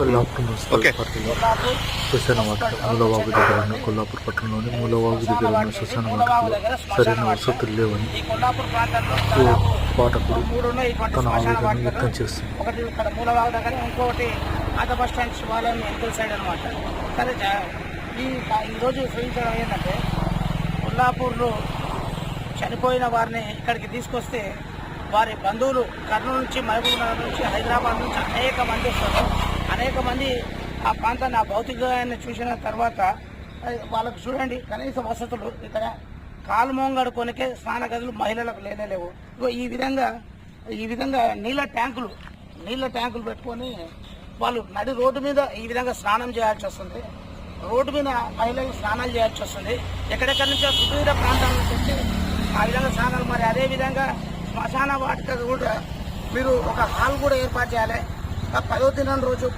Kollapur municipal పరిధిలో శ్మశాన వాటిక మూలవాగు దగ్గర ఉన్న కొల్లాపూర్ పట్టణంలోని మూలవాగు దగ్గర ఉన్న శ్మశాన వాటికలో సరైన వసతులు లేవని ఓ పాఠకుడు తన ఆవేదన వ్యక్తం చేస్తుంది. ఒకటి ఇక్కడ మూలవాగు దగ్గర, ఇంకొకటి పాత బస్ స్టాండ్ శివాలయం ఎంట్రల్ సైడ్ అనమాట. సరే, ఈరోజు చూపించడం ఏంటంటే కొల్లాపూర్లో చనిపోయిన వారిని ఇక్కడికి తీసుకొస్తే వారి బంధువులు కర్నూలు నుంచి, మహబూబ్ నగర్ నుంచి, హైదరాబాద్ నుంచి అనేక మంది వస్తారు. అనేక మంది ఆ ప్రాంతాన్ని, ఆ భౌతికాన్ని చూసిన తర్వాత వాళ్ళకు చూడండి కనీస వసతులు ఇక్కడ కాలు మోంగడుకోనికే స్నాన గదులు మహిళలకు లేనేలేవు. ఈ విధంగా నీళ్ళ ట్యాంకులు పెట్టుకొని వాళ్ళు నడి రోడ్డు మీద ఈ విధంగా స్నానం చేయాల్సి వస్తుంది. రోడ్డు మీద మహిళలు స్నానాలు చేయాల్సి వస్తుంది. ఎక్కడెక్కడి నుంచో సుదూర ప్రాంతాల నుంచి వచ్చి ఆ విధంగా స్నానాలు. మరి అదేవిధంగా శ్మశాన వాటిక కూడా మీరు ఒక హాల్ కూడా ఏర్పాటు చేయాలి. 10వ దినం రోజు